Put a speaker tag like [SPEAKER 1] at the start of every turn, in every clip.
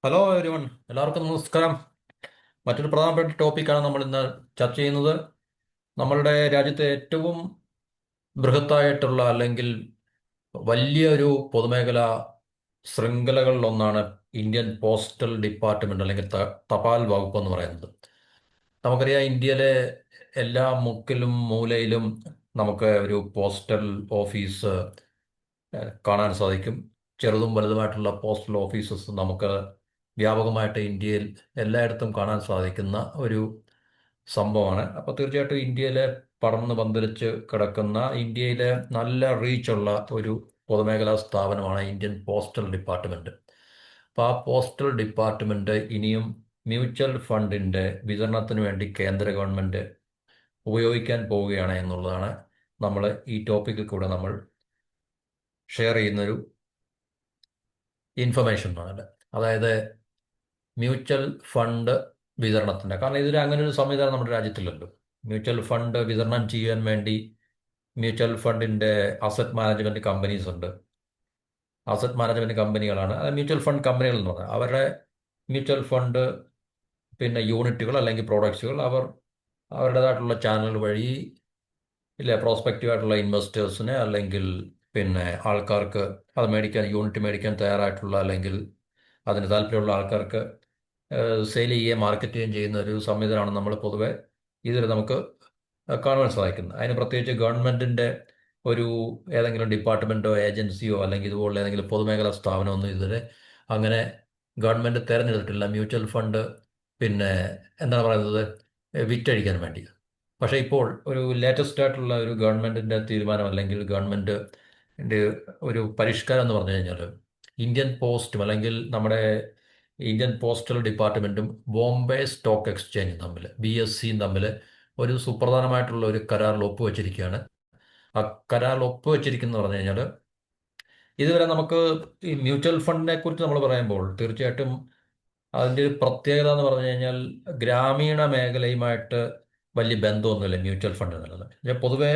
[SPEAKER 1] Hello everyone, എല്ലാവർക്കും നമസ്കാരം. മറ്റൊരു പ്രധാനപ്പെട്ട ടോപ്പിക്കാണ് നമ്മൾ ഇന്ന് ചർച്ച ചെയ്യുന്നത്. നമ്മളുടെ രാജ്യത്തെ ഏറ്റവും ബൃഹത്തായിട്ടുള്ള അല്ലെങ്കിൽ വലിയൊരു പൊതുമേഖലാ ശൃംഖലകളിലൊന്നാണ് ഇന്ത്യൻ പോസ്റ്റൽ ഡിപ്പാർട്ട്മെന്റ് അല്ലെങ്കിൽ തപാൽ വകുപ്പ് എന്ന് പറയുന്നത്. നമുക്കറിയാം, ഇന്ത്യയിലെ എല്ലാ മുക്കിലും മൂലയിലും നമുക്ക് ഒരു പോസ്റ്റൽ ഓഫീസ് കാണാൻ സാധിക്കും. ചെറുതും വലുതുമായിട്ടുള്ള പോസ്റ്റൽ ഓഫീസസ് നമുക്ക് വ്യാപകമായിട്ട് ഇന്ത്യയിൽ എല്ലായിടത്തും കാണാൻ സാധിക്കുന്ന ഒരു സംഭവമാണ്. അപ്പോൾ തീർച്ചയായിട്ടും ഇന്ത്യയിലെ പടർന്ന് പന്തലിച്ച് കിടക്കുന്ന, ഇന്ത്യയിലെ നല്ല റീച്ചുള്ള ഒരു പൊതുമേഖലാ സ്ഥാപനമാണ് ഇന്ത്യൻ പോസ്റ്റൽ ഡിപ്പാർട്ട്മെന്റ്. അപ്പോൾ ആ പോസ്റ്റൽ ഡിപ്പാർട്ട്മെന്റ് ഇനിയും മ്യൂച്വൽ ഫണ്ടിന്റെ വിതരണത്തിന് വേണ്ടി കേന്ദ്ര ഗവൺമെന്റ് ഉപയോഗിക്കാൻ പോവുകയാണ് എന്നുള്ളതാണ് നമ്മൾ ഈ ടോപ്പിക്കിൽ കൂടെ നമ്മൾ ഷെയർ ചെയ്യുന്നൊരു ഇൻഫർമേഷൻ ആണ്. അതായത് മ്യൂച്വൽ ഫണ്ട് വിതരണത്തിൻ്റെ, കാരണം ഇതിൽ അങ്ങനെ ഒരു സംവിധാനം നമ്മുടെ രാജ്യത്തില്ലല്ലോ. മ്യൂച്വൽ ഫണ്ട് വിതരണം ചെയ്യാൻ വേണ്ടി മ്യൂച്വൽ ഫണ്ടിൻ്റെ അസറ്റ് മാനേജ്മെൻറ്റ് കമ്പനീസ് ഉണ്ട്. അസറ്റ് മാനേജ്മെൻറ്റ് കമ്പനികളാണ് അത് മ്യൂച്വൽ ഫണ്ട് കമ്പനികൾ എന്ന് പറയുന്നത്. അവരുടെ മ്യൂച്വൽ ഫണ്ട് പിന്നെ യൂണിറ്റുകൾ അല്ലെങ്കിൽ പ്രോഡക്ട്സുകൾ അവർ അവരുടേതായിട്ടുള്ള ചാനൽ വഴി ഇല്ല പ്രോസ്പെക്റ്റീവ് ആയിട്ടുള്ള ഇൻവെസ്റ്റേഴ്സിന് അല്ലെങ്കിൽ പിന്നെ ആൾക്കാർക്ക് അത് മേടിക്കാൻ, യൂണിറ്റ് മേടിക്കാൻ തയ്യാറായിട്ടുള്ള അല്ലെങ്കിൽ അതിന് താല്പര്യമുള്ള ആൾക്കാർക്ക് സെയിൽ ചെയ്യുകയും മാർക്കറ്റ് ചെയ്യുകയും ചെയ്യുന്ന ഒരു സംവിധാനമാണ് നമ്മൾ പൊതുവെ ഇതിൽ നമുക്ക് കാണുവാൻ സാധിക്കുന്നത്. അതിന് പ്രത്യേകിച്ച് ഗവൺമെൻറ്റിൻ്റെ ഒരു ഏതെങ്കിലും ഡിപ്പാർട്ട്മെൻറ്റോ ഏജൻസിയോ അല്ലെങ്കിൽ ഇതുപോലുള്ള ഏതെങ്കിലും പൊതുമേഖലാ സ്ഥാപനമൊന്നും ഇതിൽ അങ്ങനെ ഗവൺമെൻറ് തിരഞ്ഞെടുത്തിട്ടില്ല മ്യൂച്വൽ ഫണ്ട് പിന്നെ എന്താണ് പറയുന്നത് വിറ്റഴിക്കാൻ വേണ്ടി. പക്ഷേ ഇപ്പോൾ ഒരു ലേറ്റസ്റ്റ് ആയിട്ടുള്ള ഒരു ഗവൺമെൻറ്റിൻ്റെ തീരുമാനം അല്ലെങ്കിൽ ഗവൺമെൻറ്റിൻ്റെ ഒരു പരിഷ്കാരം എന്ന് പറഞ്ഞു കഴിഞ്ഞാൽ ഇന്ത്യൻ പോസ്റ്റും അല്ലെങ്കിൽ നമ്മുടെ ഇന്ത്യൻ പോസ്റ്റൽ ഡിപ്പാർട്ട്മെൻറ്റും ബോംബെ സ്റ്റോക്ക് എക്സ്ചേഞ്ചും തമ്മിൽ BSEയും തമ്മിൽ ഒരു സുപ്രധാനമായിട്ടുള്ള ഒരു കരാറിൽ ഒപ്പുവെച്ചിരിക്കുകയാണ്. ആ കരാറിൽ ഒപ്പുവെച്ചിരിക്കുന്നത് പറഞ്ഞു കഴിഞ്ഞാൽ ഇതുവരെ നമുക്ക് ഈ മ്യൂച്വൽ ഫണ്ടിനെ കുറിച്ച് നമ്മൾ പറയുമ്പോൾ തീർച്ചയായിട്ടും അതിൻ്റെ ഒരു പ്രത്യേകത എന്ന് പറഞ്ഞു കഴിഞ്ഞാൽ ഗ്രാമീണ മേഖലയുമായിട്ട് വലിയ ബന്ധമൊന്നുമില്ല മ്യൂച്വൽ ഫണ്ട് എന്നുള്ളത്. പൊതുവേ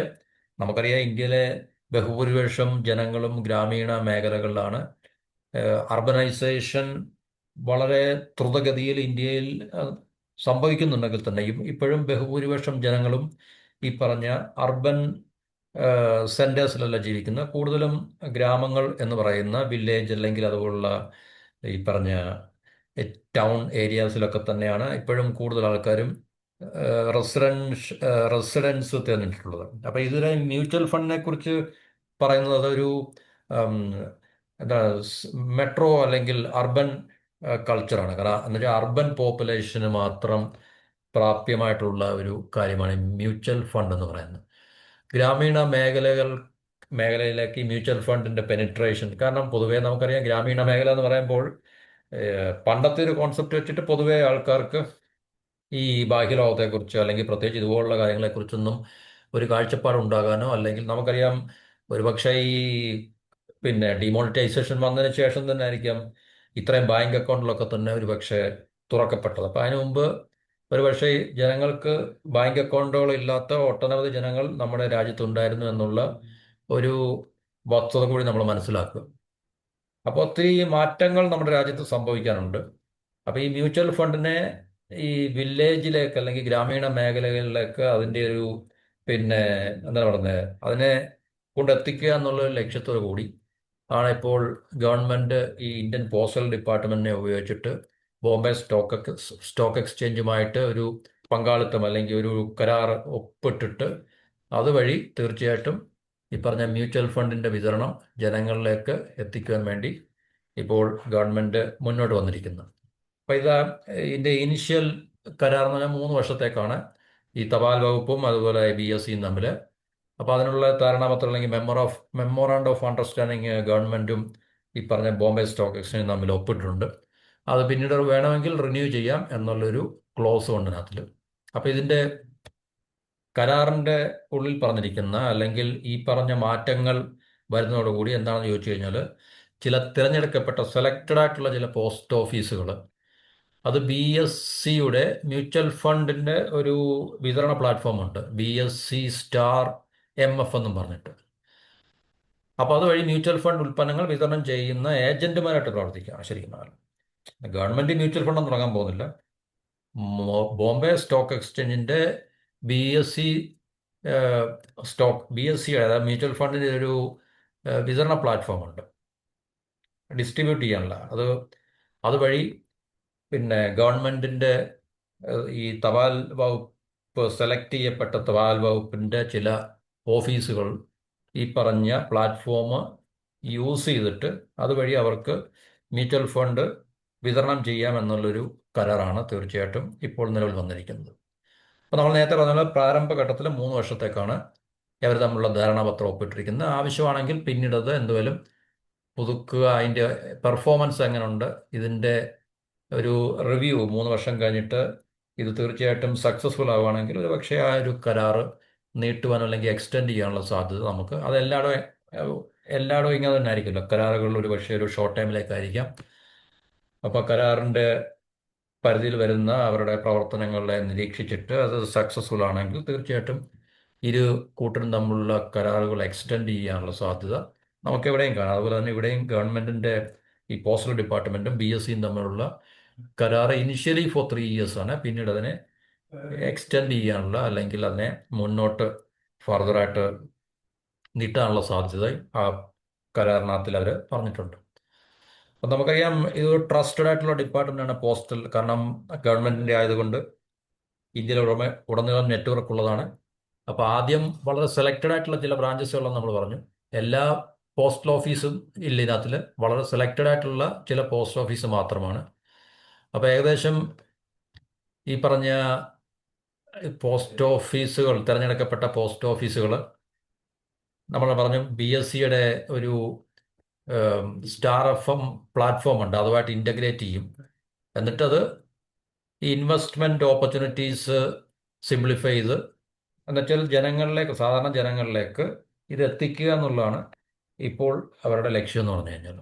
[SPEAKER 1] നമുക്കറിയാം, ഇന്ത്യയിലെ ബഹുഭൂരിപക്ഷം ജനങ്ങളും ഗ്രാമീണ മേഖലകളിലാണ്. അർബനൈസേഷൻ വളരെ ദ്രുതഗതിയിൽ ഇന്ത്യയിൽ സംഭവിക്കുന്നുണ്ടെങ്കിൽ തന്നെയും ഇപ്പോഴും ബഹുഭൂരിപക്ഷം ജനങ്ങളും ഈ പറഞ്ഞ അർബൻ സെൻറ്റേഴ്സിലല്ല ജീവിക്കുന്നത്. കൂടുതലും ഗ്രാമങ്ങൾ എന്ന് പറയുന്ന വില്ലേജ് അല്ലെങ്കിൽ അതുപോലുള്ള ഈ പറഞ്ഞ ടൗൺ ഏരിയാസിലൊക്കെ തന്നെയാണ് ഇപ്പോഴും കൂടുതൽ ആൾക്കാരും റെസിഡൻസ് തിരഞ്ഞെടുത്തിട്ടുള്ളത്. അപ്പോൾ ഇതിലെ മ്യൂച്വൽ ഫണ്ടിനെ കുറിച്ച് പറയുന്നത് അതൊരു ഉം, എന്താ മെട്രോ അല്ലെങ്കിൽ അർബൻ കൾച്ചറാണ്. കാരണം എന്ന് വെച്ചാൽ അർബൻ പോപ്പുലേഷന് മാത്രം പ്രാപ്യമായിട്ടുള്ള ഒരു കാര്യമാണ് ഈ മ്യൂച്വൽ ഫണ്ട് എന്ന് പറയുന്നത്. ഗ്രാമീണ മേഖലയിലേക്ക് ഈ മ്യൂച്വൽ ഫണ്ടിന്റെ പെനിട്രേഷൻ, കാരണം പൊതുവേ നമുക്കറിയാം ഗ്രാമീണ മേഖല എന്ന് പറയുമ്പോൾ പണ്ടത്തെ ഒരു കോൺസെപ്റ്റ് വെച്ചിട്ട് പൊതുവേ ആൾക്കാർക്ക് ഈ ബാഹ്യലോകത്തെക്കുറിച്ച് അല്ലെങ്കിൽ പ്രത്യേകിച്ച് ഇതുപോലുള്ള കാര്യങ്ങളെക്കുറിച്ചൊന്നും ഒരു കാഴ്ചപ്പാട് ഉണ്ടാകാനോ, അല്ലെങ്കിൽ നമുക്കറിയാം ഒരുപക്ഷെ ഈ പിന്നെ ഡിമോണിറ്റൈസേഷൻ വന്നതിന് ശേഷം തന്നെ ആയിരിക്കാം ഇത്രയും ബാങ്ക് അക്കൗണ്ടിലൊക്കെ തന്നെ ഒരുപക്ഷെ തുറക്കപ്പെട്ടത്. അപ്പം അതിനു മുമ്പ് ഒരുപക്ഷെ ജനങ്ങൾക്ക് ബാങ്ക് അക്കൗണ്ടുകൾ ഇല്ലാത്ത ഒട്ടനവധി ജനങ്ങൾ നമ്മുടെ രാജ്യത്തുണ്ടായിരുന്നു എന്നുള്ള ഒരു വസ്തുത കൂടി നമ്മൾ മനസ്സിലാക്കുക. അപ്പോൾ ഒത്തിരി മാറ്റങ്ങൾ നമ്മുടെ രാജ്യത്ത് സംഭവിക്കാനുണ്ട്. അപ്പോൾ ഈ മ്യൂച്വൽ ഫണ്ടിനെ ഈ വില്ലേജിലേക്ക് അല്ലെങ്കിൽ ഗ്രാമീണ മേഖലകളിലേക്ക് അതിൻ്റെ ഒരു പിന്നെ എന്താ പറയുന്നത് അതിനെ കൊണ്ടെത്തിക്കുക എന്നുള്ള ഒരു ലക്ഷ്യത്തോടു കൂടി ആണ് ഇപ്പോൾ ഗവൺമെൻറ് ഈ ഇന്ത്യൻ പോസ്റ്റൽ ഡിപ്പാർട്ട്മെൻറ്റിനെ ഉപയോഗിച്ചിട്ട് ബോംബെ സ്റ്റോക്ക് എക്സ്ചേഞ്ചുമായിട്ട് ഒരു പങ്കാളിത്തം അല്ലെങ്കിൽ ഒരു കരാർ ഒപ്പിട്ടിട്ട് അതുവഴി തീർച്ചയായിട്ടും ഈ പറഞ്ഞ മ്യൂച്വൽ ഫണ്ടിൻ്റെ വിതരണം ജനങ്ങളിലേക്ക് എത്തിക്കുവാൻ വേണ്ടി ഇപ്പോൾ ഗവൺമെൻറ് മുന്നോട്ട് വന്നിരിക്കുന്നു. അപ്പോൾ ഇതിൻ്റെ ഇനിഷ്യൽ കരാർ എന്ന് പറഞ്ഞാൽ 3 വർഷത്തേക്കാണ് ഈ തപാൽ വകുപ്പും അതുപോലെ BSEയും തമ്മിൽ. അപ്പോൾ അതിനുള്ള ധാരണാപത്രം അല്ലെങ്കിൽ മെമ്മോറാണ്ടം ഓഫ് അണ്ടർസ്റ്റാൻഡിങ് ഗവൺമെൻറ്റും ഈ പറഞ്ഞ ബോംബെ സ്റ്റോക്ക് എക്സ്ചേഞ്ചും തമ്മിൽ ഒപ്പിട്ടിട്ടുണ്ട്. അത് പിന്നീട് വേണമെങ്കിൽ റിന്യൂ ചെയ്യാം എന്നുള്ളൊരു ക്ലോസ് ഉണ്ട് അതിനകത്തിൽ. അപ്പോൾ ഇതിൻ്റെ കരാറിൻ്റെ ഉള്ളിൽ പറഞ്ഞിരിക്കുന്ന അല്ലെങ്കിൽ ഈ പറഞ്ഞ മാറ്റങ്ങൾ വരുന്നതോടുകൂടി എന്താണെന്ന് ചോദിച്ചു കഴിഞ്ഞാൽ ചില തിരഞ്ഞെടുക്കപ്പെട്ട സെലക്റ്റഡ് ആയിട്ടുള്ള ചില പോസ്റ്റ് ഓഫീസുകൾ അത് BSEയുടെ മ്യൂച്വൽ ഫണ്ടിൻ്റെ ഒരു വിതരണ പ്ലാറ്റ്ഫോം ഉണ്ട്, BSE സ്റ്റാർ MF എന്നും പറഞ്ഞിട്ട്. അപ്പോൾ അതുവഴി മ്യൂച്വൽ ഫണ്ട് ഉൽപ്പന്നങ്ങൾ വിതരണം ചെയ്യുന്ന ഏജന്റുമാരായിട്ട് പ്രവർത്തിക്കുകയാണ് ശരിക്കും പറഞ്ഞാൽ. ഗവൺമെന്റ് മ്യൂച്വൽ ഫണ്ടൊന്നും തുടങ്ങാൻ പോകുന്നില്ല. ബോംബെ സ്റ്റോക്ക് എക്സ്ചേഞ്ചിന്റെ BSE സ്റ്റോക്ക്, BSE അതായത് മ്യൂച്വൽ ഫണ്ടിന്റെ ഒരു വിതരണ പ്ലാറ്റ്ഫോം ഉണ്ട്, ഡിസ്ട്രിബ്യൂട്ട് ചെയ്യാനുള്ള. അതുവഴി പിന്നെ ഗവൺമെന്റിന്റെ ഈ തപാൽ വകുപ്പ് സെലക്ട് ചെയ്യപ്പെട്ട തപാൽ വകുപ്പിന്റെ ചില ഓഫീസുകൾ ഈ പറഞ്ഞ പ്ലാറ്റ്ഫോം യൂസ് ചെയ്തിട്ട് അതുവഴി അവർക്ക് മ്യൂച്വൽ ഫണ്ട് വിതരണം ചെയ്യാമെന്നുള്ളൊരു കരാറാണ് തീർച്ചയായിട്ടും ഇപ്പോൾ നിലവിൽ വന്നിരിക്കുന്നത്. അപ്പോൾ നമ്മൾ നേരത്തെ പറഞ്ഞ പോലെ പ്രാരംഭഘട്ടത്തിൽ 3 വർഷത്തേക്കാണ് ഇവർ തമ്മിലുള്ള ധാരണാപത്രം ഒപ്പിട്ടിരിക്കുന്നത്. ആവശ്യമാണെങ്കിൽ പിന്നീട് അത് എന്തുവരും പുതുക്കുക, അതിൻ്റെ പെർഫോമൻസ് എങ്ങനെയുണ്ട്, ഇതിൻ്റെ ഒരു റിവ്യൂ 3 വർഷം കഴിഞ്ഞിട്ട് ഇത് തീർച്ചയായിട്ടും സക്സസ്ഫുൾ ആവുകയാണെങ്കിൽ ഒരു പക്ഷേ ആ ഒരു കരാറ് നീട്ടുവാനോ അല്ലെങ്കിൽ എക്സ്റ്റെൻഡ് ചെയ്യാനുള്ള സാധ്യത നമുക്ക് എല്ലായിടവും ഇങ്ങനെ തന്നെ ആയിരിക്കുമല്ലോ. കരാറുകളിൽ ഒരു പക്ഷേ ഒരു ഷോർട്ട് ടൈമിലേക്കായിരിക്കാം. അപ്പോൾ കരാറിൻ്റെ പരിധിയിൽ വരുന്ന അവരുടെ പ്രവർത്തനങ്ങളെ നിരീക്ഷിച്ചിട്ട് അത് സക്സസ്ഫുൾ ആണെങ്കിൽ തീർച്ചയായിട്ടും ഇരു കൂട്ടരും തമ്മിലുള്ള കരാറുകൾ എക്സ്റ്റെൻഡ് ചെയ്യാനുള്ള സാധ്യത നമുക്ക് എവിടെയും കാണാം. അതുപോലെ തന്നെ ഇവിടെയും ഗവൺമെന്റിന്റെ ഈ പോസ്റ്റൽ ഡിപ്പാർട്ട്മെന്റും BSEയും തമ്മിലുള്ള കരാർ ഇനിഷ്യലി ഫോർ 3 ഇയേഴ്സ് ആണ്. പിന്നീട് അതിനെ എക്സ്റ്റെൻഡ് ചെയ്യാനുള്ള അല്ലെങ്കിൽ അതിനെ മുന്നോട്ട് ഫർദറായിട്ട് നീട്ടാനുള്ള സാധ്യത ആ കരാറിനകത്തിൽ അവർ പറഞ്ഞിട്ടുണ്ട്. അപ്പം നമുക്കറിയാം ഇത് ട്രസ്റ്റഡ് ആയിട്ടുള്ള ഡിപ്പാർട്ട്മെന്റാണ് പോസ്റ്റൽ. കാരണം ഗവൺമെന്റിന്റെ ആയതുകൊണ്ട് ഇന്ത്യയിലെ ഉടനീളം നെറ്റ്വർക്ക് ഉള്ളതാണ്. അപ്പോൾ ആദ്യം വളരെ സെലക്റ്റഡ് ആയിട്ടുള്ള ചില ബ്രാഞ്ചസുകളെന്ന് നമ്മൾ പറഞ്ഞു. എല്ലാ പോസ്റ്റൽ ഓഫീസും ഇല്ല ഇതിനകത്തിൽ, വളരെ സെലക്റ്റഡ് ആയിട്ടുള്ള ചില പോസ്റ്റ് ഓഫീസ് മാത്രമാണ്. അപ്പോൾ ഏകദേശം ഈ പറഞ്ഞ പോസ്റ്റ് ഓഫീസുകൾ, തിരഞ്ഞെടുക്കപ്പെട്ട പോസ്റ്റ് ഓഫീസുകൾ നമ്മൾ പറഞ്ഞു BSEയുടെ ഒരു സ്റ്റാർ FM പ്ലാറ്റ്ഫോം ഉണ്ട്, അതുമായിട്ട് ഇൻ്റഗ്രേറ്റ് ചെയ്യും. എന്നിട്ടത് ഈ ഇൻവെസ്റ്റ്മെൻറ്റ് ഓപ്പർച്യൂണിറ്റീസ് സിംപ്ലിഫൈ ചെയ്ത് എന്നുവെച്ചാൽ സാധാരണ ജനങ്ങളിലേക്ക് ഇത് എത്തിക്കുക എന്നുള്ളതാണ് ഇപ്പോൾ അവരുടെ ലക്ഷ്യം എന്ന് പറഞ്ഞു കഴിഞ്ഞാൽ.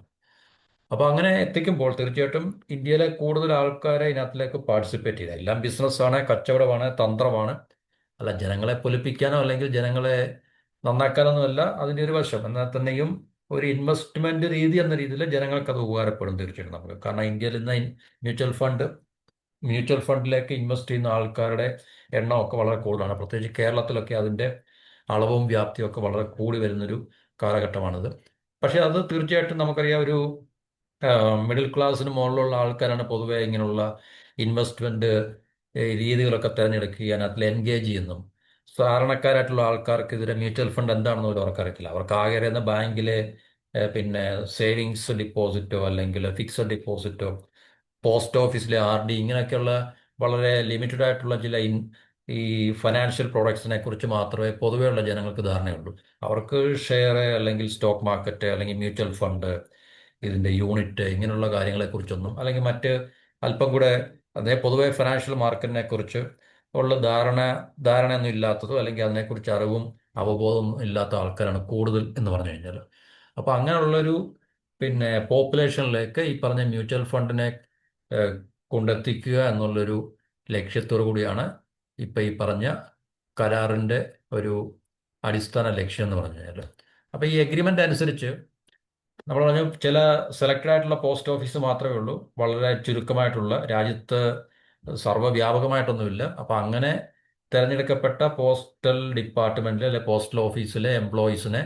[SPEAKER 1] അപ്പോൾ അങ്ങനെ എത്തിക്കുമ്പോൾ തീർച്ചയായിട്ടും ഇന്ത്യയിലെ കൂടുതൽ ആൾക്കാരെ ഇതിനകത്തിലേക്ക് പാർട്ടിസിപ്പേറ്റ് ചെയ്യുക. എല്ലാം ബിസിനസ്സാണ്, കച്ചവടമാണ്, തന്ത്രമാണ്. അല്ല ജനങ്ങളെ പൊലിപ്പിക്കാനോ അല്ലെങ്കിൽ ജനങ്ങളെ നന്നാക്കാനൊന്നുമല്ല അതിൻ്റെ ഒരു വശം. എന്നാൽ തന്നെയും ഒരു ഇൻവെസ്റ്റ്മെന്റ് രീതി എന്ന രീതിയിൽ ജനങ്ങൾക്ക് അത് ഉപകാരപ്പെടും തീർച്ചയായിട്ടും നമുക്ക്. കാരണം ഇന്ത്യയിൽ ഇന്ന് മ്യൂച്വൽ ഫണ്ടിലേക്ക് ഇൻവെസ്റ്റ് ചെയ്യുന്ന ആൾക്കാരുടെ എണ്ണമൊക്കെ വളരെ കൂടുതലാണ്. പ്രത്യേകിച്ച് കേരളത്തിലൊക്കെ അതിൻ്റെ അളവും വ്യാപ്തിയും ഒക്കെ വളരെ കൂടി വരുന്നൊരു കാലഘട്ടമാണിത്. പക്ഷേ അത് തീർച്ചയായിട്ടും നമുക്കറിയാം ഒരു മിഡിൽ ക്ലാസ്സിന് മുകളിലുള്ള ആൾക്കാരാണ് പൊതുവെ ഇങ്ങനെയുള്ള ഇൻവെസ്റ്റ്മെന്റ് രീതികളൊക്കെ തിരഞ്ഞെടുക്കുകയും അതിൽ എൻഗേജ് ചെയ്യുന്നു. സാധാരണക്കാരായിട്ടുള്ള ആൾക്കാർക്ക് ഇതിലെ മ്യൂച്വൽ ഫണ്ട് എന്താണെന്ന് പോലും അവർക്കറിയത്തില്ല. അവർക്ക് ആകെ അറിയുന്ന ബാങ്കിലെ പിന്നെ സേവിങ്സ് ഡിപ്പോസിറ്റോ അല്ലെങ്കിൽ ഫിക്സഡ് ഡിപ്പോസിറ്റോ പോസ്റ്റ് ഓഫീസിലെ RD ഇങ്ങനെയൊക്കെയുള്ള വളരെ ലിമിറ്റഡ് ആയിട്ടുള്ള ചില ഈ ഫൈനാൻഷ്യൽ പ്രോഡക്ട്സിനെ കുറിച്ച് മാത്രമേ പൊതുവെയുള്ള ജനങ്ങൾക്ക് ധാരണയുള്ളൂ. അവർക്ക് ഷെയർ അല്ലെങ്കിൽ സ്റ്റോക്ക് മാർക്കറ്റ് അല്ലെങ്കിൽ മ്യൂച്വൽ ഫണ്ട്, ഇതിൻ്റെ യൂണിറ്റ്, ഇങ്ങനെയുള്ള കാര്യങ്ങളെക്കുറിച്ചൊന്നും അല്ലെങ്കിൽ മറ്റ് അല്പം കൂടെ അതേ പൊതുവെ ഫിനാൻഷ്യൽ മാർക്കറ്റിനെ കുറിച്ച് ഉള്ള ധാരണയൊന്നും ഇല്ലാത്തതോ അല്ലെങ്കിൽ അതിനെക്കുറിച്ച് അറിവും അവബോധവും ഇല്ലാത്ത ആൾക്കാരാണ് കൂടുതൽ എന്ന് പറഞ്ഞു കഴിഞ്ഞാൽ. അപ്പോൾ അങ്ങനെയുള്ളൊരു പോപ്പുലേഷനിലേക്ക് ഈ പറഞ്ഞ മ്യൂച്വൽ ഫണ്ടിനെ കൊണ്ടെത്തിക്കുക എന്നുള്ളൊരു ലക്ഷ്യത്തോടു കൂടിയാണ് ഇപ്പം ഈ പറഞ്ഞ കരാറിൻ്റെ ഒരു അടിസ്ഥാന ലക്ഷ്യം എന്ന് പറഞ്ഞു കഴിഞ്ഞാൽ. അപ്പോൾ ഈ എഗ്രിമെൻ്റ് അനുസരിച്ച് നമ്മൾ പറഞ്ഞു ചില സെലക്റ്റഡ് ആയിട്ടുള്ള പോസ്റ്റ് ഓഫീസ് മാത്രമേ ഉള്ളൂ, വളരെ ചുരുക്കമായിട്ടുള്ള, രാജ്യത്ത് സർവ്വവ്യാപകമായിട്ടൊന്നുമില്ല. അപ്പം അങ്ങനെ തിരഞ്ഞെടുക്കപ്പെട്ട പോസ്റ്റൽ ഡിപ്പാർട്ട്മെന്റിലെ അല്ലെ പോസ്റ്റൽ ഓഫീസിലെ എംപ്ലോയീസിനെ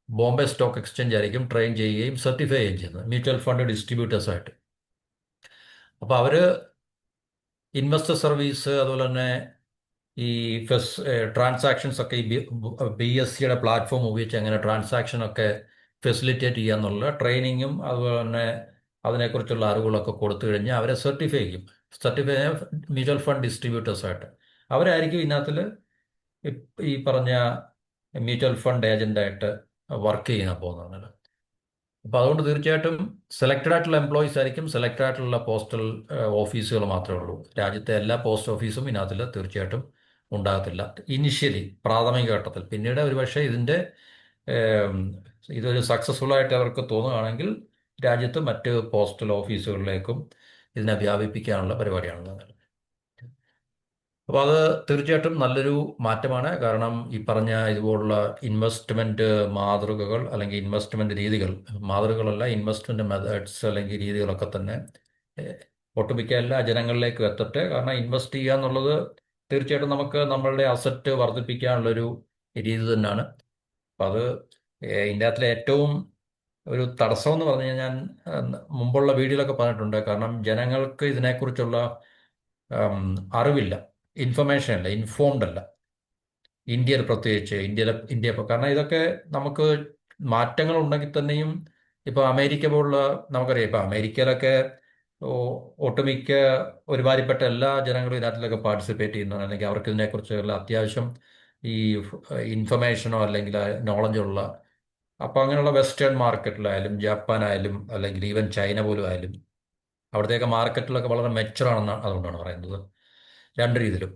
[SPEAKER 1] ബോംബെ സ്റ്റോക്ക് എക്സ്ചേഞ്ച് ആയിരിക്കും ട്രെയിൻ ചെയ്യുകയും സർട്ടിഫൈ ചെയ്യുകയും ചെയ്യുന്നത് മ്യൂച്വൽ ഫണ്ട് ഡിസ്ട്രിബ്യൂട്ടേഴ്സായിട്ട്. അപ്പോൾ അവർ ഇൻവെസ്റ്റർ സർവീസ് അതുപോലെ തന്നെ ഈ ട്രാൻസാക്ഷൻസ് ഒക്കെ ഈ BSEയുടെ പ്ലാറ്റ്ഫോം ഉപയോഗിച്ച് എങ്ങനെ ട്രാൻസാക്ഷൻ ഒക്കെ ഫെസിലിറ്റേറ്റ് ചെയ്യുക എന്നുള്ള ട്രെയിനിങ്ങും അതുപോലെ തന്നെ അതിനെക്കുറിച്ചുള്ള അറിവുകളൊക്കെ കൊടുത്തു കഴിഞ്ഞാൽ അവരെ സർട്ടിഫൈ ചെയ്യും. മ്യൂച്വൽ ഫണ്ട് ഡിസ്ട്രിബ്യൂട്ടേഴ്സായിട്ട് അവരായിരിക്കും ഇതിനകത്തിൽ ഈ പറഞ്ഞ മ്യൂച്വൽ ഫണ്ട് ഏജൻ്റായിട്ട് വർക്ക് ചെയ്യാൻ പോകുന്നത്. അപ്പോൾ അതുകൊണ്ട് തീർച്ചയായിട്ടും സെലക്റ്റഡ് ആയിട്ടുള്ള എംപ്ലോയീസ് ആയിരിക്കും, സെലക്റ്റഡ് ആയിട്ടുള്ള പോസ്റ്റൽ ഓഫീസുകൾ മാത്രമേ ഉള്ളൂ. രാജ്യത്തെ എല്ലാ പോസ്റ്റ് ഓഫീസും ഇതിനകത്തിൽ തീർച്ചയായിട്ടും ഉണ്ടാകത്തില്ല ഇനിഷ്യലി, പ്രാഥമിക ഘട്ടത്തിൽ. പിന്നീട് ഒരുപക്ഷെ ഇതൊരു സക്സസ്ഫുൾ ആയിട്ട് അവർക്ക് തോന്നുകയാണെങ്കിൽ രാജ്യത്ത് മറ്റ് പോസ്റ്റൽ ഓഫീസുകളിലേക്കും ഇതിനെ വ്യാപിപ്പിക്കാനുള്ള പരിപാടിയാണ്. അപ്പോൾ അത് തീർച്ചയായിട്ടും നല്ലൊരു മാറ്റമാണ്. കാരണം ഈ പറഞ്ഞ ഇതുപോലുള്ള ഇൻവെസ്റ്റ്മെന്റ് മാതൃകകൾ അല്ലെങ്കിൽ ഇൻവെസ്റ്റ്മെന്റ് രീതികൾ, മാതൃകകളല്ല, ഇൻവെസ്റ്റ്മെന്റ് മെത്തേഡ്സ് അല്ലെങ്കിൽ രീതികളൊക്കെ തന്നെ ഒട്ടുമിക്ക എല്ലാ ജനങ്ങളിലേക്കും എത്തട്ടെ. കാരണം ഇൻവെസ്റ്റ് ചെയ്യുക എന്നുള്ളത് തീർച്ചയായിട്ടും നമുക്ക് നമ്മളുടെ അസറ്റ് വർദ്ധിപ്പിക്കാനുള്ളൊരു രീതി തന്നെയാണ്. അപ്പം അത് ഇതിൻ്റെ അകത്തിലെ ഏറ്റവും ഒരു തടസ്സം എന്ന് പറഞ്ഞു കഴിഞ്ഞാൽ, ഞാൻ മുമ്പുള്ള വീഡിയോയിലൊക്കെ പറഞ്ഞിട്ടുണ്ട്, കാരണം ജനങ്ങൾക്ക് ഇതിനെക്കുറിച്ചുള്ള ഉം, അറിവില്ല, ഇൻഫർമേഷൻ അല്ല, ഇൻഫോംഡ് അല്ല. ഇന്ത്യയിൽ പ്രത്യേകിച്ച് ഇന്ത്യ കാരണം ഇതൊക്കെ നമുക്ക് മാറ്റങ്ങൾ ഉണ്ടെങ്കിൽ തന്നെയും ഇപ്പോൾ അമേരിക്ക പോലുള്ള നമുക്കറിയാം. ഇപ്പോൾ അമേരിക്കയിലൊക്കെ ഒട്ടുമിക്ക ഒരുമാതിരിപ്പെട്ട എല്ലാ ജനങ്ങളും ഇതിനകത്തിലൊക്കെ പാർട്ടിസിപ്പേറ്റ് ചെയ്യുന്നതാണ്, അല്ലെങ്കിൽ അവർക്ക് ഇതിനെക്കുറിച്ചുള്ള അത്യാവശ്യം ഈ ഇൻഫർമേഷനോ അല്ലെങ്കിൽ നോളജോ ഉള്ള. അപ്പോൾ അങ്ങനെയുള്ള വെസ്റ്റേൺ മാർക്കറ്റിലായാലും ജപ്പാനായാലും അല്ലെങ്കിൽ ഈവൻ ചൈന പോലും ആയാലും അവിടത്തേക്ക് മാർക്കറ്റിലൊക്കെ വളരെ മെച്ചറാണെന്ന് അതുകൊണ്ടാണ് പറയുന്നത്, രണ്ട് രീതിയിലും.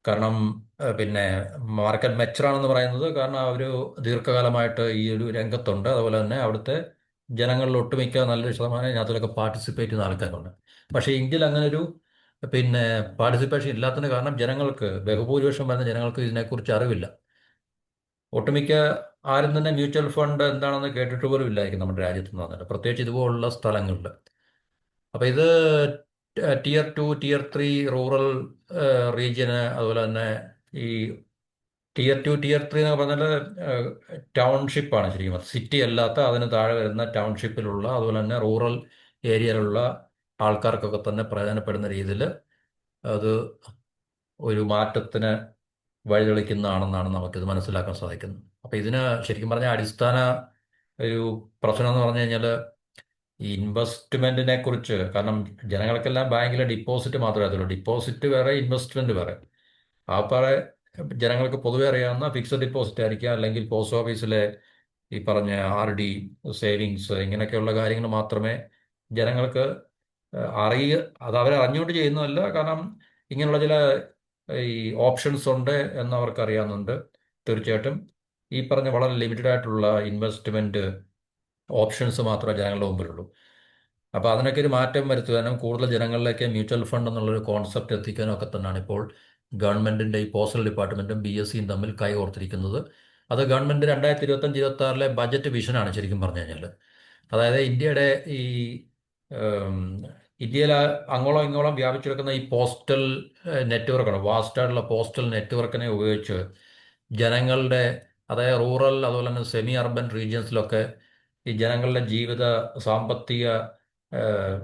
[SPEAKER 1] കാരണം പിന്നെ മാർക്കറ്റ് മെച്ചറാണെന്ന് പറയുന്നത് കാരണം അവർ ദീർഘകാലമായിട്ട് ഈ ഒരു രംഗത്തുണ്ട്. അതുപോലെ തന്നെ അവിടുത്തെ ജനങ്ങളിൽ ഒട്ടുമിക്ക നല്ലൊരു ശതമാനം ഇതിനകത്തിലൊക്കെ പാർട്ടിസിപ്പേറ്റ് ചെയ്യുന്ന ആൾക്കാരുണ്ട്. പക്ഷേ ഇന്ത്യയിൽ അങ്ങനെ ഒരു പിന്നെ പാർട്ടിസിപ്പേഷൻ ഇല്ലാത്തതിന് കാരണം ജനങ്ങൾക്ക്, ബഹുഭൂരിപക്ഷം വരുന്ന ജനങ്ങൾക്ക് ഇതിനെക്കുറിച്ച് അറിവില്ല. ഒട്ടുമിക്ക ആരും തന്നെ മ്യൂച്വൽ ഫണ്ട് എന്താണെന്ന് കേട്ടിട്ട് പോലും ഇല്ലായിരിക്കും നമ്മുടെ രാജ്യത്ത് നിന്ന് വന്നിട്ട്, പ്രത്യേകിച്ച് ഇതുപോലുള്ള സ്ഥലങ്ങളിൽ. അപ്പോൾ ഇത് ടിയർ 2 ടിയർ 3 റൂറൽ റീജിയന്, അതുപോലെ തന്നെ ഈ ടിയർ 2 ടിയർ 3 എന്നൊക്കെ പറഞ്ഞാൽ ടൗൺഷിപ്പാണ് ശരിക്കും, സിറ്റി അല്ലാത്ത അതിന് താഴെ വരുന്ന ടൗൺഷിപ്പിലുള്ള, അതുപോലെ തന്നെ റൂറൽ ഏരിയയിലുള്ള ആൾക്കാർക്കൊക്കെ തന്നെ പ്രയോജനപ്പെടുന്ന രീതിയിൽ അത് ഒരു മാറ്റത്തിന് വഴിതെളിക്കുന്നതാണെന്നാണ് നമുക്കിത് മനസ്സിലാക്കാൻ സാധിക്കുന്നത്. അപ്പോൾ ഇതിന് ശരിക്കും പറഞ്ഞാൽ അടിസ്ഥാന ഒരു പ്രശ്നം എന്ന് പറഞ്ഞു കഴിഞ്ഞാൽ ഈ ഇൻവെസ്റ്റ്മെന്റിനെ കുറിച്ച്, കാരണം ജനങ്ങൾക്കെല്ലാം ബാങ്കിലെ ഡിപ്പോസിറ്റ് മാത്രമേ അറിയത്തുള്ളൂ. ഡിപ്പോസിറ്റ് വേറെ, ഇൻവെസ്റ്റ്മെന്റ് വേറെ. ആ ജനങ്ങൾക്ക് പൊതുവെ അറിയാവുന്ന ഫിക്സഡ് ഡിപ്പോസിറ്റ് ആയിരിക്കാം, അല്ലെങ്കിൽ പോസ്റ്റ് ഓഫീസിലെ ഈ പറഞ്ഞ RD, സേവിങ്സ്, ഇങ്ങനെയൊക്കെയുള്ള കാര്യങ്ങൾ മാത്രമേ ജനങ്ങൾക്ക് അറിയ അത് അവരെ അറിഞ്ഞുകൊണ്ട് ചെയ്യുന്നതല്ല. കാരണം ഇങ്ങനെയുള്ള ചില ഈ ഓപ്ഷൻസ് ഉണ്ട് എന്നവർക്ക് അറിയാവുന്നുണ്ട്. തീർച്ചയായിട്ടും ഈ പറഞ്ഞ വളരെ ലിമിറ്റഡ് ആയിട്ടുള്ള ഇൻവെസ്റ്റ്മെന്റ് ഓപ്ഷൻസ് മാത്രമേ ജനങ്ങളുടെ മുമ്പിലുള്ളൂ. അപ്പോൾ അതിനൊക്കെ ഒരു മാറ്റം വരുത്തുവാനും കൂടുതൽ ജനങ്ങളിലേക്ക് മ്യൂച്വൽ ഫണ്ട് എന്നുള്ളൊരു കോൺസെപ്റ്റ് എത്തിക്കാനും ഒക്കെ തന്നെയാണ് ഇപ്പോൾ ഗവൺമെന്റിന്റെ ഈ പോസ്റ്റൽ ഡിപ്പാർട്ട്മെന്റും BSEയും തമ്മിൽ കൈകോർത്തിരിക്കുന്നത്. അത് ഗവൺമെന്റ് 2025-26 ബജറ്റ് വിഷനാണ് ശരിക്കും പറഞ്ഞു കഴിഞ്ഞാൽ. അതായത് ഇന്ത്യയുടെ ഈ ഉം, ഇന്ത്യയിൽ അങ്ങോളം ഇങ്ങോളം വ്യാപിച്ചെടുക്കുന്ന ഈ പോസ്റ്റൽ നെറ്റ്വർക്കാണ്, വാസ്റ്റായിട്ടുള്ള പോസ്റ്റൽ നെറ്റ്വർക്കിനെ ഉപയോഗിച്ച് ജനങ്ങളുടെ, അതായത് റൂറൽ അതുപോലെ തന്നെ സെമി അർബൻ റീജിയൻസിലൊക്കെ ഈ ജനങ്ങളുടെ സാമ്പത്തിക ഏഹ്,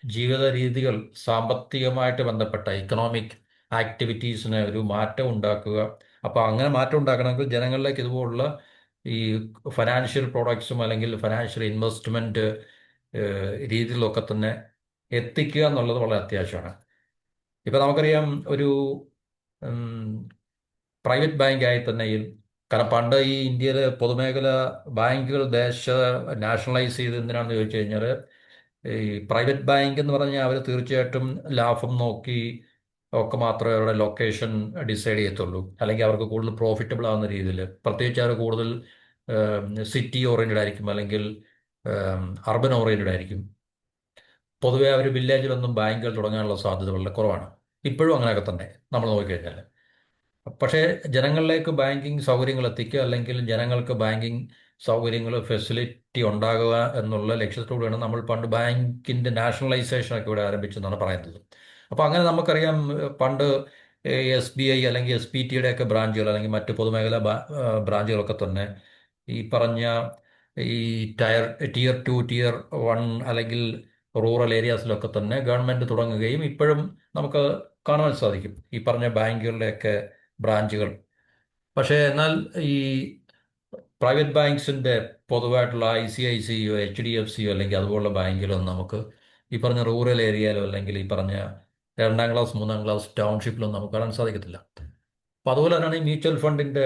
[SPEAKER 1] ജീവിത രീതികൾ, സാമ്പത്തികമായിട്ട് ബന്ധപ്പെട്ട ഇക്കണോമിക് ആക്ടിവിറ്റീസിന് ഒരു മാറ്റം ഉണ്ടാക്കുക. അപ്പോൾ അങ്ങനെ മാറ്റം ഉണ്ടാക്കണമെങ്കിൽ ജനങ്ങളിലേക്ക് ഇതുപോലുള്ള ഈ ഫിനാൻഷ്യൽ പ്രോഡക്ട്സും അല്ലെങ്കിൽ ഫിനാൻഷ്യൽ ഇൻവെസ്റ്റ്മെന്റ് രീതിയിലൊക്കെ തന്നെ എത്തിക്കുക എന്നുള്ളത് വളരെ അത്യാവശ്യമാണ്. ഇപ്പം നമുക്കറിയാം ഒരു പ്രൈവറ്റ് ബാങ്കായി തന്നെ കാരണം പണ്ട് ഈ ഇന്ത്യയിൽ പൊതുമേഖല ബാങ്കുകൾ നാഷണലൈസ് ചെയ്ത് എന്തിനാണെന്ന് ചോദിച്ചു കഴിഞ്ഞാൽ, ഈ പ്രൈവറ്റ് ബാങ്ക് എന്ന് പറഞ്ഞാൽ അവർ തീർച്ചയായിട്ടും ലാഭം നോക്കി ഒക്കെ മാത്രമേ അവരുടെ ലൊക്കേഷൻ ഡിസൈഡ് ചെയ്യത്തുള്ളൂ, അല്ലെങ്കിൽ അവർക്ക് കൂടുതൽ പ്രോഫിറ്റബിൾ ആവുന്ന രീതിയിൽ. പ്രത്യേകിച്ച് അവർ കൂടുതൽ സിറ്റി ഓറിയൻറ്റഡ് ആയിരിക്കും, അല്ലെങ്കിൽ അർബൻ ഓറിയൻറ്റഡ് ആയിരിക്കും. പൊതുവേ അവർ വില്ലേജിലൊന്നും ബാങ്കുകൾ തുടങ്ങാനുള്ള സാധ്യത വളരെ കുറവാണ്. ഇപ്പോഴും അങ്ങനെയൊക്കെ തന്നെ നമ്മൾ നോക്കിക്കഴിഞ്ഞാൽ. പക്ഷേ ജനങ്ങളിലേക്ക് ബാങ്കിങ് സൗകര്യങ്ങൾ എത്തിക്കുക, അല്ലെങ്കിൽ ജനങ്ങൾക്ക് ബാങ്കിങ് സൗകര്യങ്ങൾ, ഫെസിലിറ്റി ഉണ്ടാകുക എന്നുള്ള ലക്ഷ്യത്തോടെയാണ് നമ്മൾ പണ്ട് ബാങ്കിന്റെ നാഷണലൈസേഷൻ ഒക്കെ ഇവിടെ ആരംഭിച്ചെന്നാണ് പറയുന്നത്. അപ്പോൾ അങ്ങനെ നമുക്കറിയാം പണ്ട് SBI അല്ലെങ്കിൽ SPTയുടെ ഒക്കെ ബ്രാഞ്ചുകൾ, അല്ലെങ്കിൽ മറ്റ് പൊതുമേഖലാ ബ്രാഞ്ചുകളൊക്കെ തന്നെ ഈ പറഞ്ഞ ഈ ടിയർ 2 ടിയർ 1 അല്ലെങ്കിൽ റൂറൽ ഏരിയാസിലൊക്കെ തന്നെ ഗവൺമെന്റ് തുടങ്ങുകയും ഇപ്പോഴും നമുക്ക് കാണാൻ സാധിക്കും ഈ പറഞ്ഞ ബാങ്കുകളുടെയൊക്കെ ബ്രാഞ്ചുകൾ. പക്ഷേ എന്നാൽ ഈ പ്രൈവറ്റ് ബാങ്ക്സിന്റെ പൊതുവായിട്ടുള്ള ICICയോ HDFCയോ അല്ലെങ്കിൽ അതുപോലുള്ള ബാങ്കുകളൊന്നും നമുക്ക് ഈ പറഞ്ഞ റൂറൽ ഏരിയയിലോ അല്ലെങ്കിൽ ഈ പറഞ്ഞ 2ാം ക്ലാസ് 3ാം ക്ലാസ് ടൗൺഷിപ്പിലൊന്നും നമുക്ക് കാണാൻ സാധിക്കത്തില്ല. അപ്പോൾ അതുപോലെ തന്നെയാണ് ഈ മ്യൂച്വൽ ഫണ്ടിന്റെ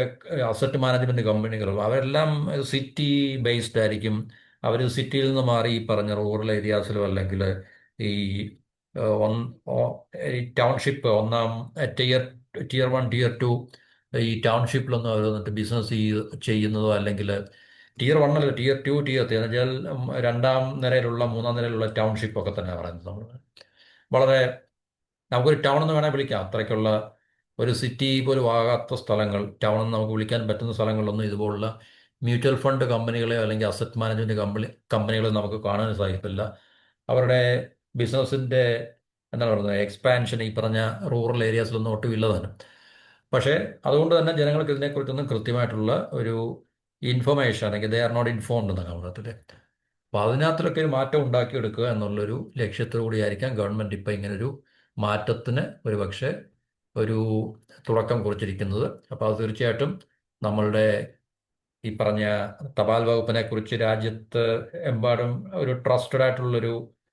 [SPEAKER 1] അസറ്റ് മാനേജ്മെന്റ് കമ്പനികളും, അവരെല്ലാം സിറ്റി ബേസ്ഡ് ആയിരിക്കും. അവർ സിറ്റിയിൽ നിന്ന് മാറി ഈ പറഞ്ഞ റൂറൽ ഏരിയാസിലോ അല്ലെങ്കിൽ ഈ ഈ ടൗൺഷിപ്പ് ടിയർ 1 ടിയർ 2 ഈ ടൗൺഷിപ്പിലൊന്നും അവർ വന്നിട്ട് ബിസിനസ് ചെയ്യുന്നതോ, അല്ലെങ്കിൽ ടിയർ 1 അല്ല, ടിയർ 2 ടിയർ 3 എന്ന് വെച്ചാൽ 2ാം നിരയിലുള്ള 3ാം നിരയിലുള്ള ടൗൺഷിപ്പ് ഒക്കെ തന്നെ പറയുന്നത്. നമ്മൾ വളരെ നമുക്കൊരു ടൗൺ എന്ന് വേണേൽ വിളിക്കാം, അത്രയ്ക്കുള്ള ഒരു സിറ്റി പോലും ആകാത്ത സ്ഥലങ്ങൾ, ടൗൺ എന്ന് നമുക്ക് വിളിക്കാൻ പറ്റുന്ന സ്ഥലങ്ങളിലൊന്നും ഇതുപോലുള്ള മ്യൂച്വൽ ഫണ്ട് കമ്പനികളെയോ അല്ലെങ്കിൽ അസറ്റ് മാനേജ്മെന്റ് കമ്പനികളെ നമുക്ക് കാണാൻ സാധിക്കില്ല. അവരുടെ ബിസിനസിൻ്റെ എന്താണ് പറയുന്നത് എക്സ്പാൻഷൻ ഈ പറഞ്ഞ റൂറൽ ഏരിയാസിലൊന്നും ഒട്ടും ഇല്ലതാണ്. പക്ഷേ അതുകൊണ്ട് തന്നെ ജനങ്ങൾക്ക് ഇതിനെക്കുറിച്ചൊന്നും കൃത്യമായിട്ടുള്ള ഒരു ഇൻഫർമേഷൻ അല്ലെങ്കിൽ ദേ ആർ നോട്ട് ഇൻഫോംഡ് എന്നാണ് പറഞ്ഞത്. അപ്പോൾ അതിനകത്തിലൊക്കെ ഒരു മാറ്റം ഉണ്ടാക്കിയെടുക്കുക എന്നുള്ളൊരു ലക്ഷ്യത്തോടു കൂടിയായിരിക്കാം ഗവൺമെൻറ് ഇപ്പം ഇങ്ങനൊരു മാറ്റത്തിന് ഒരു പക്ഷേ ഒരു തുടക്കം കുറിച്ചിരിക്കുന്നത്. അപ്പോൾ അത് തീർച്ചയായിട്ടും നമ്മളുടെ ഈ പറഞ്ഞ തപാൽ വകുപ്പിനെ കുറിച്ച് രാജ്യത്ത് എമ്പാടും ഒരു ട്രസ്റ്റഡ് ആയിട്ടുള്ളൊരു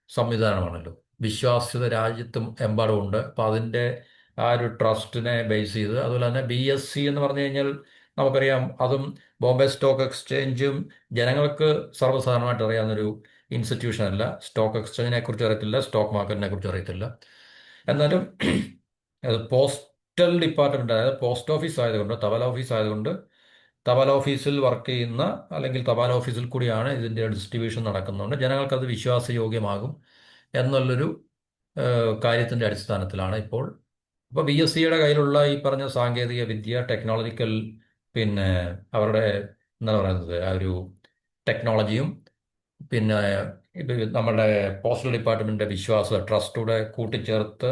[SPEAKER 1] സംവിധാനമാണല്ലോ. വിശ്വാസ്യത രാജ്യത്തും എമ്പാടും ഉണ്ട്. അപ്പം അതിൻ്റെ ആ ഒരു ട്രസ്റ്റിനെ ബേസ് ചെയ്ത് അതുപോലെ തന്നെ BSE എന്ന് പറഞ്ഞു കഴിഞ്ഞാൽ നമുക്കറിയാം, അതും ബോംബെ സ്റ്റോക്ക് എക്സ്ചേഞ്ചും ജനങ്ങൾക്ക് സർവ്വസാധാരണമായിട്ട് അറിയാവുന്നൊരു ഇൻസ്റ്റിറ്റ്യൂഷൻ അല്ല. സ്റ്റോക്ക് എക്സ്ചേഞ്ചിനെ കുറിച്ച് അറിയത്തില്ല, സ്റ്റോക്ക് മാർക്കറ്റിനെ കുറിച്ച് അറിയത്തില്ല. എന്നാലും അത് പോസ്റ്റൽ ഡിപ്പാർട്ട്മെന്റ്, അതായത് പോസ്റ്റ് ഓഫീസ് ആയതുകൊണ്ട്, തപാൽ ഓഫീസ് ആയതുകൊണ്ട് തപാൽ ഓഫീസിൽ വർക്ക് ചെയ്യുന്ന അല്ലെങ്കിൽ തപാൽ ഓഫീസിൽ കൂടിയാണ് ഇതിൻ്റെ ഡിസ്ട്രിബ്യൂഷൻ നടക്കുന്നതുകൊണ്ട് ജനങ്ങൾക്കത് വിശ്വാസയോഗ്യമാകും എന്നുള്ളൊരു കാര്യത്തിൻ്റെ അടിസ്ഥാനത്തിലാണ് ഇപ്പോൾ BSEയുടെ കയ്യിലുള്ള ഈ പറഞ്ഞ സാങ്കേതിക വിദ്യ, ടെക്നോളജിക്കൽ, പിന്നെ അവരുടെ എന്താ പറയുന്നത് ആ ഒരു ടെക്നോളജിയും, പിന്നെ ഇത് നമ്മുടെ പോസ്റ്റൽ ഡിപ്പാർട്ട്മെന്റിന്റെ വിശ്വാസ ട്രസ്റ്റൂടെ കൂട്ടിച്ചേർത്ത്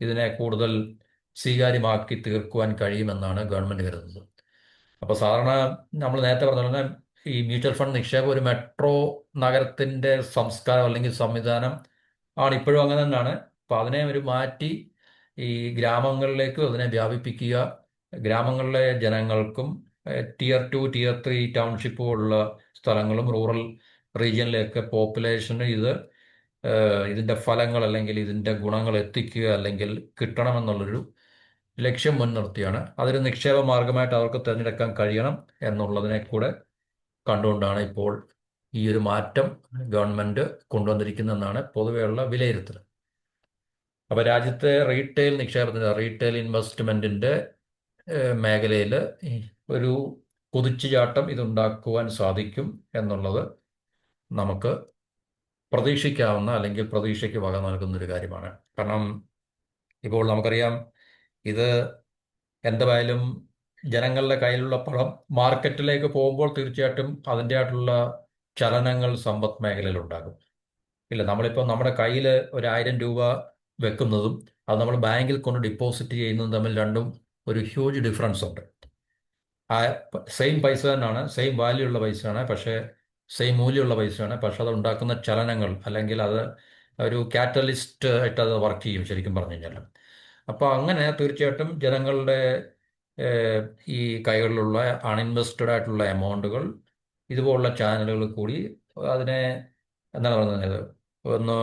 [SPEAKER 1] ഇതിനെ കൂടുതൽ സ്വീകാര്യമാക്കി തീർക്കുവാൻ കഴിയുമെന്നാണ് ഗവൺമെന്റ് കരുതുന്നത്. അപ്പോൾ സാധാരണ നമ്മൾ നേരത്തെ പറഞ്ഞ പോലെ ഈ മ്യൂച്വൽ ഫണ്ട് നിക്ഷേപം ഒരു മെട്രോ നഗരത്തിന്റെ സംസ്കാരം അല്ലെങ്കിൽ സംവിധാനം ആണ്, ഇപ്പോഴും അങ്ങനെ തന്നെയാണ്. അപ്പോൾ അതിനെ ഒരു മാറ്റി ഈ ഗ്രാമങ്ങളിലേക്ക് അതിനെ വ്യാപിപ്പിക്കുക, ഗ്രാമങ്ങളിലെ ജനങ്ങൾക്കും Tier 2 Tier 3 ടൗൺഷിപ്പ് പോലുള്ള സ്ഥലങ്ങളും റൂറൽ റീജിയനിലേക്ക് പോപ്പുലേഷന് ഇതിൻ്റെ ഫലങ്ങൾ അല്ലെങ്കിൽ ഇതിൻ്റെ ഗുണങ്ങൾ എത്തിക്കുക അല്ലെങ്കിൽ കിട്ടണമെന്നുള്ളൊരു ലക്ഷ്യം മുൻനിർത്തിയാണ്. അതൊരു നിക്ഷേപ മാർഗമായിട്ട് അവർക്ക് തിരഞ്ഞെടുക്കാൻ കഴിയണം എന്നുള്ളതിനെ കൂടെ കണ്ടുകൊണ്ടാണ് ഇപ്പോൾ ഈ ഒരു മാറ്റം ഗവൺമെന്റ് കൊണ്ടുവന്നിരിക്കുന്നതെന്നാണ് പൊതുവെയുള്ള വിലയിരുത്തൽ. അപ്പോൾ രാജ്യത്തെ റീറ്റെയിൽ ഇൻവെസ്റ്റ്മെന്റിന്റെ മേഖലയിൽ ഒരു കുതിച്ചുചാട്ടം ഇതുണ്ടാക്കുവാൻ സാധിക്കും എന്നുള്ളത് നമുക്ക് പ്രതീക്ഷിക്കാവുന്ന അല്ലെങ്കിൽ പ്രതീക്ഷയ്ക്ക് വക നൽകുന്ന ഒരു കാര്യമാണ്. കാരണം ഇപ്പോൾ നമുക്കറിയാം, ഇത് എന്തായാലും ജനങ്ങളുടെ കയ്യിലുള്ള പണം മാർക്കറ്റിലേക്ക് പോകുമ്പോൾ തീർച്ചയായിട്ടും അതിൻ്റെ ആയിട്ടുള്ള ചലനങ്ങൾ സമ്പദ് മേഖലയിൽ ഉണ്ടാകും. ഇല്ല, നമ്മളിപ്പോൾ നമ്മുടെ കയ്യിൽ 1,000 രൂപ വെക്കുന്നതും അത് നമ്മൾ ബാങ്കിൽ കൊണ്ട് ഡിപ്പോസിറ്റ് ചെയ്യുന്നതും തമ്മിൽ രണ്ടും ഒരു ഹ്യൂജ് ഡിഫറൻസ് ഉണ്ട്. ആ സെയിം പൈസ തന്നെയാണ്, സെയിം വാല്യൂ ഉള്ള പൈസയാണ്, പക്ഷേ സെയിം മൂല്യമുള്ള പൈസയാണ്, പക്ഷെ അത് ഉണ്ടാക്കുന്ന ചലനങ്ങൾ അല്ലെങ്കിൽ അത് ഒരു കാറ്റലിസ്റ്റ് ആയിട്ട് അത് വർക്ക് ചെയ്യും ശരിക്കും പറഞ്ഞു കഴിഞ്ഞാൽ. അപ്പോൾ അങ്ങനെ തീർച്ചയായിട്ടും ജനങ്ങളുടെ ഏഹ്, ഈ കൈകളിലുള്ള അൺഇൻവെസ്റ്റഡ് ആയിട്ടുള്ള എമൗണ്ടുകൾ ഇതുപോലുള്ള ചാനലുകൾ കൂടി അതിനെ എന്താണ് പറയുന്നത് ഒന്ന്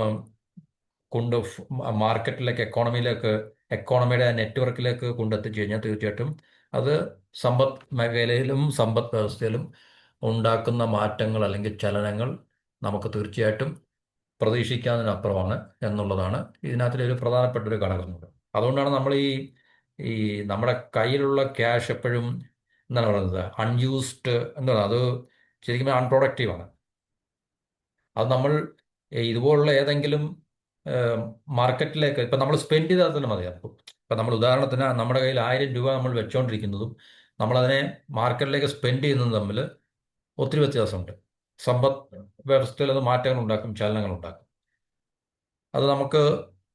[SPEAKER 1] കൊണ്ട് മാർക്കറ്റിലേക്ക് എക്കോണമിയുടെ നെറ്റ്വർക്കിലേക്ക് കൊണ്ടെത്തിച്ചു കഴിഞ്ഞാൽ തീർച്ചയായിട്ടും അത് സമ്പദ് മേഖലയിലും സമ്പദ് വ്യവസ്ഥയിലും ഉണ്ടാക്കുന്ന മാറ്റങ്ങൾ അല്ലെങ്കിൽ ചലനങ്ങൾ നമുക്ക് തീർച്ചയായിട്ടും പ്രതീക്ഷിക്കാവുന്നതിനപ്പുറമാണ് എന്നുള്ളതാണ് ഇതിനകത്തിലെ ഒരു പ്രധാനപ്പെട്ട ഒരു ഘടകമുണ്ട്. അതുകൊണ്ടാണ് നമ്മൾ ഈ നമ്മുടെ കയ്യിലുള്ള ക്യാഷ് എപ്പോഴും എന്താണ് പറയുന്നത് അൺയൂസ്ഡ് എന്താണ്, അത് ശരിക്കും അൺപ്രൊഡക്റ്റീവാണ്. അത് നമ്മൾ ഇതുപോലുള്ള ഏതെങ്കിലും മാർക്കറ്റിലേക്ക് ഇപ്പം നമ്മൾ സ്പെൻഡ് ചെയ്താൽ തന്നെ മതി. ഇപ്പം നമ്മൾ ഉദാഹരണത്തിന് നമ്മുടെ കയ്യിൽ 1,000 രൂപ നമ്മൾ വെച്ചുകൊണ്ടിരിക്കുന്നതും നമ്മളതിനെ മാർക്കറ്റിലേക്ക് സ്പെൻഡ് ചെയ്യുന്നതും തമ്മിൽ ഒത്തിരി വ്യത്യാസമുണ്ട്. സമ്പദ് വ്യവസ്ഥയിൽ അത് മാറ്റങ്ങൾ ഉണ്ടാക്കും, ചലനങ്ങൾ ഉണ്ടാക്കും. അത് നമുക്ക്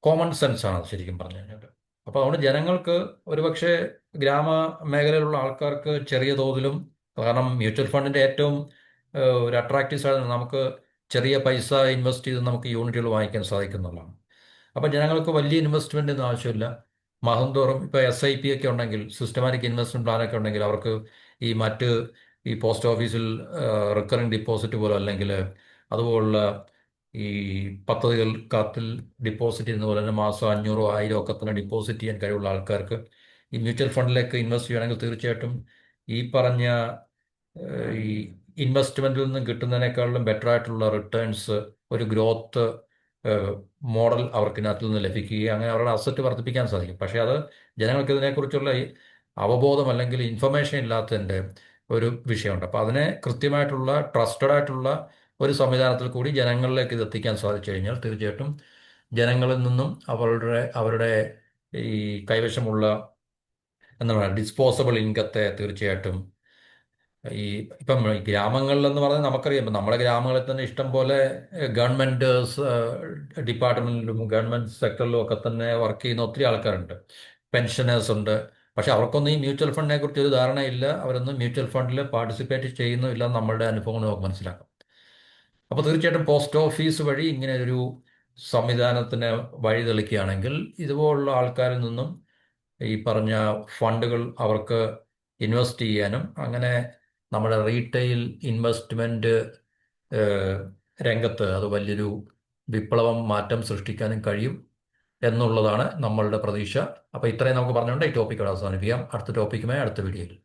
[SPEAKER 1] കോമൺ സെൻസ് ആണ് അത് ശരിക്കും പറഞ്ഞു കഴിഞ്ഞാൽ. അപ്പോൾ അതുകൊണ്ട് ജനങ്ങൾക്ക് ഒരുപക്ഷെ ഗ്രാമ മേഖലയിലുള്ള ആൾക്കാർക്ക് ചെറിയ തോതിലും, കാരണം മ്യൂച്വൽ ഫണ്ടിന്റെ ഏറ്റവും ഒരു അട്രാക്റ്റീവ് സാധനം നമുക്ക് ചെറിയ പൈസ ഇൻവെസ്റ്റ് ചെയ്ത് നമുക്ക് യൂണിറ്റുകൾ വാങ്ങിക്കാൻ സാധിക്കുന്നുള്ളതാണ്. അപ്പോൾ ജനങ്ങൾക്ക് വലിയ ഇൻവെസ്റ്റ്മെന്റ് ഒന്നും ആവശ്യമില്ല. മാസം തോറും ഇപ്പോൾ SIP ഒക്കെ ഉണ്ടെങ്കിൽ, സിസ്റ്റമാറ്റിക് ഇൻവെസ്റ്റ്മെന്റ് പ്ലാനൊക്കെ ഉണ്ടെങ്കിൽ അവർക്ക് ഈ പോസ്റ്റ് ഓഫീസിൽ റിക്കറിംഗ് ഡിപ്പോസിറ്റ് പോലെ അല്ലെങ്കിൽ അതുപോലുള്ള ഈ പദ്ധതികൾക്കകത്തിൽ ഡിപ്പോസിറ്റ് ചെയ്യുന്ന പോലെ തന്നെ മാസം 500 1000 ഒക്കെ തന്നെ ഡിപ്പോസിറ്റ് ചെയ്യാൻ കഴിവുള്ള ആൾക്കാർക്ക് ഈ മ്യൂച്വൽ ഫണ്ടിലേക്ക് ഇൻവെസ്റ്റ് ചെയ്യണമെങ്കിൽ തീർച്ചയായിട്ടും ഈ പറഞ്ഞ ഈ ഇൻവെസ്റ്റ്മെന്റിൽ നിന്നും കിട്ടുന്നതിനേക്കാളും ബെറ്റർ ആയിട്ടുള്ള റിട്ടേൺസ്, ഒരു ഗ്രോത്ത് മോഡൽ അവർക്ക് ഇതിനകത്ത് നിന്ന് ലഭിക്കുകയും അങ്ങനെ അവരുടെ അസറ്റ് വർദ്ധിപ്പിക്കാൻ സാധിക്കും. പക്ഷേ അത് ജനങ്ങൾക്ക് ഇതിനെക്കുറിച്ചുള്ള ഈ അവബോധം അല്ലെങ്കിൽ ഇൻഫർമേഷൻ ഇല്ലാത്തതിൻ്റെ ഒരു വിഷയമുണ്ട്. അപ്പോൾ അതിനെ കൃത്യമായിട്ടുള്ള ട്രസ്റ്റഡ് ആയിട്ടുള്ള ഒരു സംവിധാനത്തിൽ കൂടി ജനങ്ങളിലേക്ക് ഇത് എത്തിക്കാൻ സാധിച്ചു കഴിഞ്ഞാൽ തീർച്ചയായിട്ടും ജനങ്ങളിൽ നിന്നും അവരുടെ ഈ കൈവശമുള്ള എന്താ പറയുക ഡിസ്പോസബിൾ ഇൻകത്തെ തീർച്ചയായിട്ടും ഈ ഇപ്പം ഈ ഗ്രാമങ്ങളിലെന്ന് പറഞ്ഞാൽ നമുക്കറിയാം ഇപ്പം നമ്മുടെ ഗ്രാമങ്ങളിൽ തന്നെ ഇഷ്ടം പോലെ ഗവൺമെൻറ് ഡിപ്പാർട്ട്മെൻറ്റിലും ഗവൺമെൻറ് സെക്ടറിലും ഒക്കെ തന്നെ വർക്ക് ചെയ്യുന്ന ഒത്തിരി ആൾക്കാരുണ്ട്. പെൻഷനേഴ്സ് ഉണ്ട്. പക്ഷെ അവർക്കൊന്നും ഈ മ്യൂച്വൽ ഫണ്ടിനെ കുറിച്ച് ഒരു ധാരണയില്ല. അവരൊന്നും മ്യൂച്വൽ ഫണ്ടിൽ പാർട്ടിസിപ്പേറ്റ് ചെയ്യുന്നുമില്ല. നമ്മളുടെ അനുഭവങ്ങൾ നമുക്ക് മനസ്സിലാക്കാം. അപ്പോൾ തീർച്ചയായിട്ടും പോസ്റ്റ് ഓഫീസ് വഴി ഇങ്ങനെ ഒരു സംവിധാനത്തിന് വഴി തെളിക്കുകയാണെങ്കിൽ ഇതുപോലുള്ള ആൾക്കാരിൽ നിന്നും ഈ പറഞ്ഞ ഫണ്ടുകൾ അവർക്ക് ഇൻവെസ്റ്റ് ചെയ്യാനും അങ്ങനെ നമ്മുടെ റീറ്റെയിൽ ഇൻവെസ്റ്റ്മെന്റ് രംഗത്ത് അത് വലിയൊരു വിപ്ലവം മാറ്റം സൃഷ്ടിക്കാനും കഴിയും എന്നുള്ളതാണ് നമ്മളുടെ പ്രതീക്ഷ. അപ്പോൾ ഇത്രയും നമുക്ക് പറഞ്ഞുകൊണ്ട് ഈ ടോപ്പിക്ക് അവസാനിപ്പിക്കാം. അടുത്ത ടോപ്പിക്കുമായി അടുത്ത വീഡിയോയിൽ.